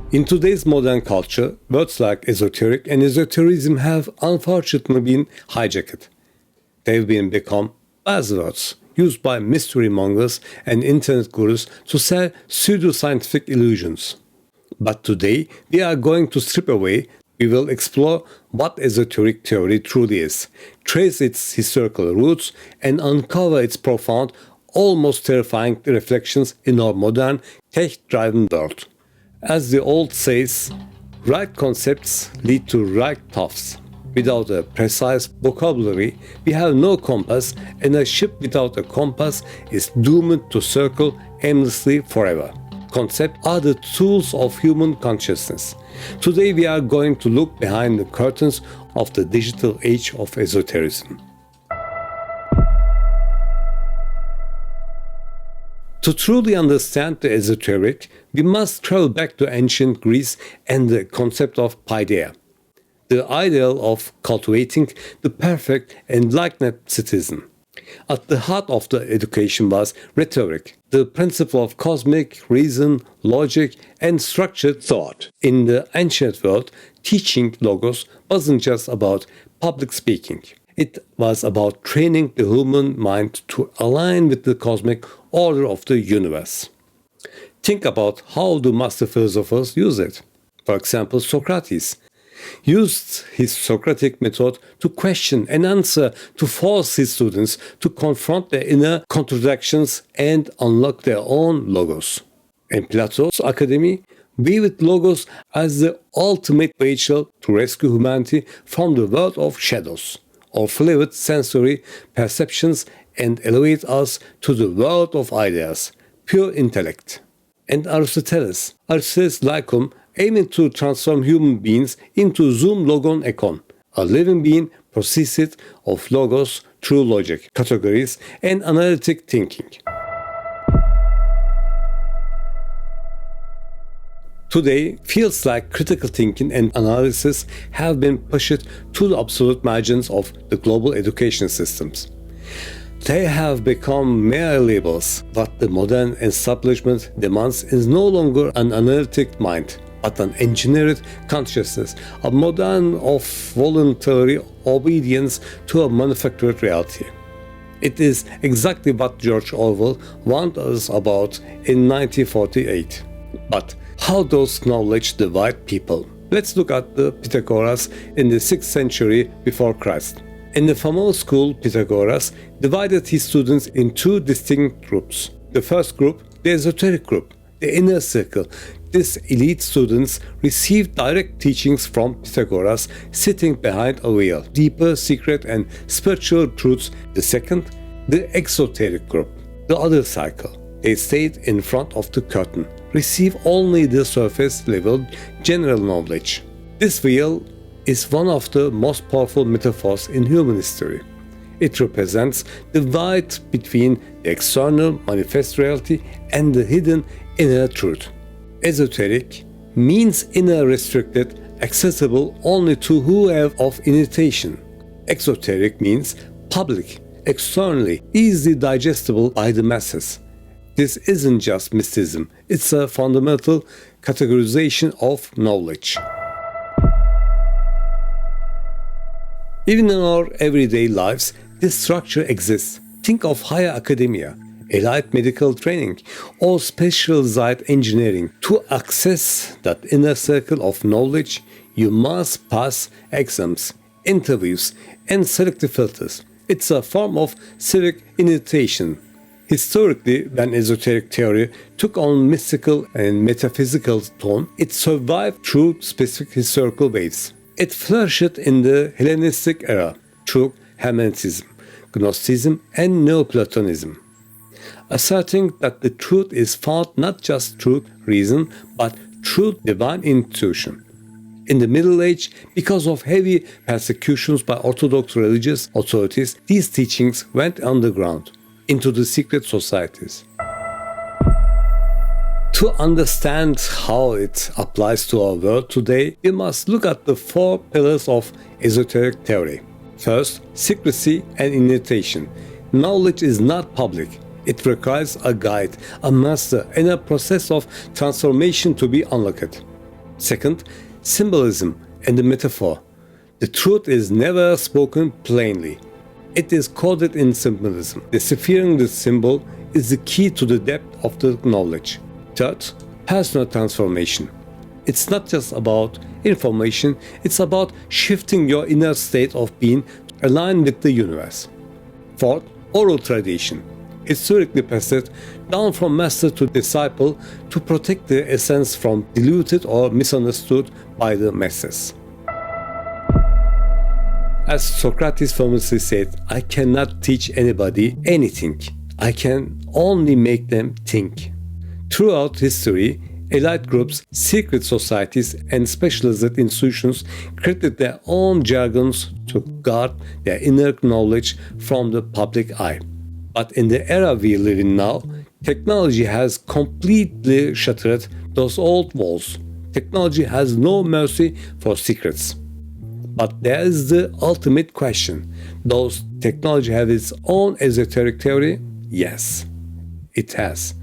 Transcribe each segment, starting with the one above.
In today's modern culture, words like esoteric and esotericism have unfortunately been hijacked. They've become buzzwords used by mystery mongers and internet gurus to sell pseudoscientific illusions. But today, we are going to strip away. We will explore what esoteric theory truly is, trace its historical roots, and uncover its profound, almost terrifying reflections in our modern, tech-driven world. As the old says, right concepts lead to right paths. Without a precise vocabulary, we have no compass, and a ship without a compass is doomed to circle aimlessly forever. Concepts are the tools of human consciousness. Today we are going to look behind the curtains of the digital age of esotericism. To truly understand the esoteric, we must travel back to ancient Greece and the concept of Paideia, the ideal of cultivating the perfect enlightened citizen. At the heart of the education was rhetoric, the principle of cosmic reason, logic, and structured thought. In the ancient world, teaching logos wasn't just about public speaking. It was about training the human mind to align with the cosmic order of the universe. Think about how the master philosophers use it. For example, Socrates used his Socratic method to question and answer, to force his students to confront their inner contradictions and unlock their own logos. And Plato's academy viewed logos as the ultimate vehicle to rescue humanity from the world of shadows, or fluid sensory perceptions, and elevate us to the world of ideas, pure intellect. And Aristoteles Lycum, aiming to transform human beings into zoom logon ekon, a living being possessed of logos, true logic, categories, and analytic thinking. Today, fields like critical thinking and analysis have been pushed to the absolute margins of the global education systems. They have become mere labels. What the modern establishment demands is no longer an analytic mind, but an engineered consciousness, a modern of voluntary obedience to a manufactured reality. It is exactly what George Orwell warned us about in 1948. But how does knowledge divide people? Let's look at the Pythagoras in the 6th century before Christ. In the famous school, Pythagoras divided his students in two distinct groups. The first group, the esoteric group, the inner circle. These elite students received direct teachings from Pythagoras, sitting behind a veil, deeper, secret, and spiritual truths. The second, the exoteric group, the other cycle. They stayed in front of the curtain, receive only the surface-level general knowledge. This veil is one of the most powerful metaphors in human history. It represents the divide between the external manifest reality and the hidden inner truth. Esoteric means inner restricted, accessible only to who have of initiation. Exoteric means public, externally, easily digestible by the masses. This isn't just mysticism, it's a fundamental categorization of knowledge. Even in our everyday lives, this structure exists. Think of higher academia, elite medical training, or specialized engineering. To access that inner circle of knowledge, you must pass exams, interviews, and selective filters. It's a form of civic initiation. Historically, when esoteric theory took on mystical and metaphysical tone, it survived through specific historical waves. It flourished in the Hellenistic era through Hermeticism, Gnosticism, and Neoplatonism, asserting that the truth is found not just through reason, but through divine intuition. In the Middle Age, because of heavy persecutions by Orthodox religious authorities, these teachings went underground, into the secret societies. To understand how it applies to our world today, we must look at the four pillars of esoteric theory. First, secrecy and initiation. Knowledge is not public. It requires a guide, a master, and a process of transformation to be unlocked. Second, symbolism and the metaphor. The truth is never spoken plainly. It is coded in symbolism. Deciphering the symbol is the key to the depth of the knowledge. Third, personal transformation. It's not just about information, it's about shifting your inner state of being to align with the universe. Fourth, oral tradition. Historically passed down from master to disciple to protect the essence from diluted or misunderstood by the masses. As Socrates famously said, I cannot teach anybody anything. I can only make them think. Throughout history, elite groups, secret societies, and specialized institutions created their own jargons to guard their inner knowledge from the public eye. But in the era we live in now, technology has completely shattered those old walls. Technology has no mercy for secrets. But there is the ultimate question. Does technology have its own esoteric theory? Yes, it has.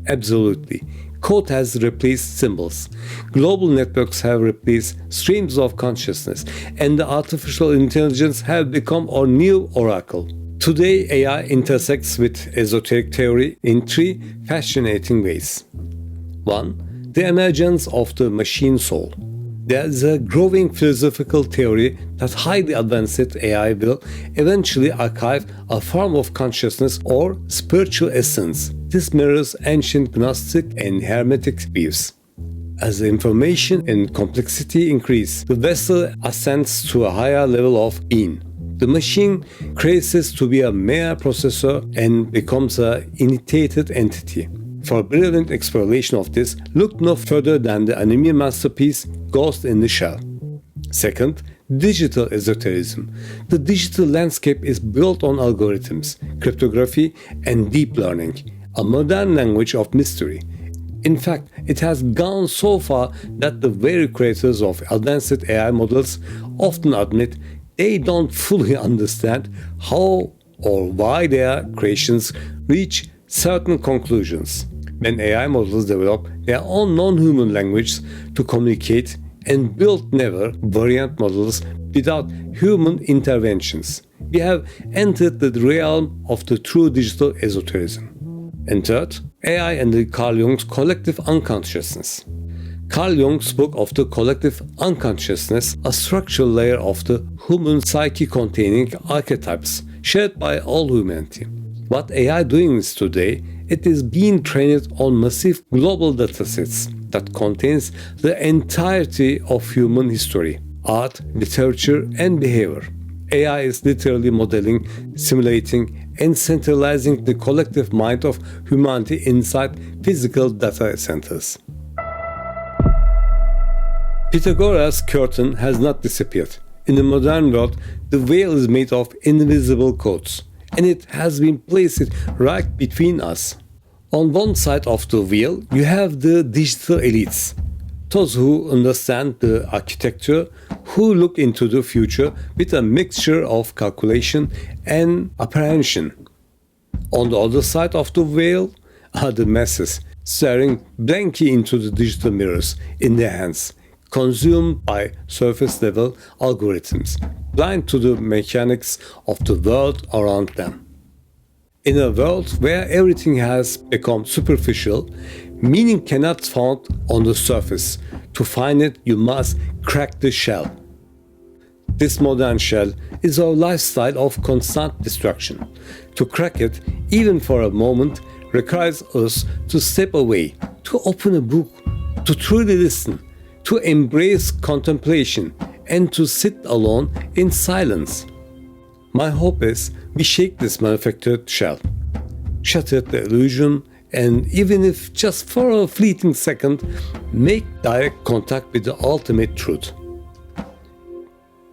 Absolutely. Code has replaced symbols. Global networks have replaced streams of consciousness, and the artificial intelligence have become our new oracle. Today, AI intersects with esoteric theory in three fascinating ways. 1. The emergence of the machine soul. There is a growing philosophical theory that highly advanced AI will eventually archive a form of consciousness or spiritual essence. This mirrors ancient Gnostic and Hermetic views. As the information and complexity increase, the vessel ascends to a higher level of being. The machine ceases to be a mere processor and becomes an initiated entity. For a brilliant exploration of this, look no further than the anime masterpiece Ghost in the Shell. Second, digital esotericism. The digital landscape is built on algorithms, cryptography, and deep learning, a modern language of mystery. In fact, it has gone so far that the very creators of advanced AI models often admit they don't fully understand how or why their creations reach certain conclusions. When AI models develop their own non-human language to communicate and build never variant models without human interventions, we have entered the realm of the true digital esotericism. And third, AI and the Carl Jung's collective unconsciousness. Carl Jung spoke of the collective unconsciousness, a structural layer of the human psyche containing archetypes shared by all humanity. What AI doing is today, it is being trained on massive global datasets that contains the entirety of human history, art, literature, and behavior. AI is literally modeling, simulating, and centralizing the collective mind of humanity inside physical data centers. Pythagoras' curtain has not disappeared. In the modern world, the veil is made of invisible codes, and it has been placed right between us. On one side of the veil, you have the digital elites, those who understand the architecture, who look into the future with a mixture of calculation and apprehension. On the other side of the veil are the masses, staring blankly into the digital mirrors in their hands, consumed by surface-level algorithms, blind to the mechanics of the world around them. In a world where everything has become superficial, meaning cannot be found on the surface. To find it, you must crack the shell. This modern shell is our lifestyle of constant destruction. To crack it, even for a moment, requires us to step away, to open a book, to truly listen, to embrace contemplation, and to sit alone in silence. My hope is we shake this manufactured shell, shatter the illusion, and even if just for a fleeting second, make direct contact with the ultimate truth.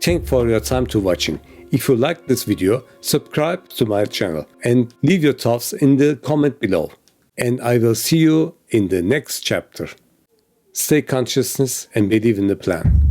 Thank for your time to watching. If you liked this video, subscribe to my channel and leave your thoughts in the comment below. And I will see you in the next chapter. Stay consciousness and believe in the plan.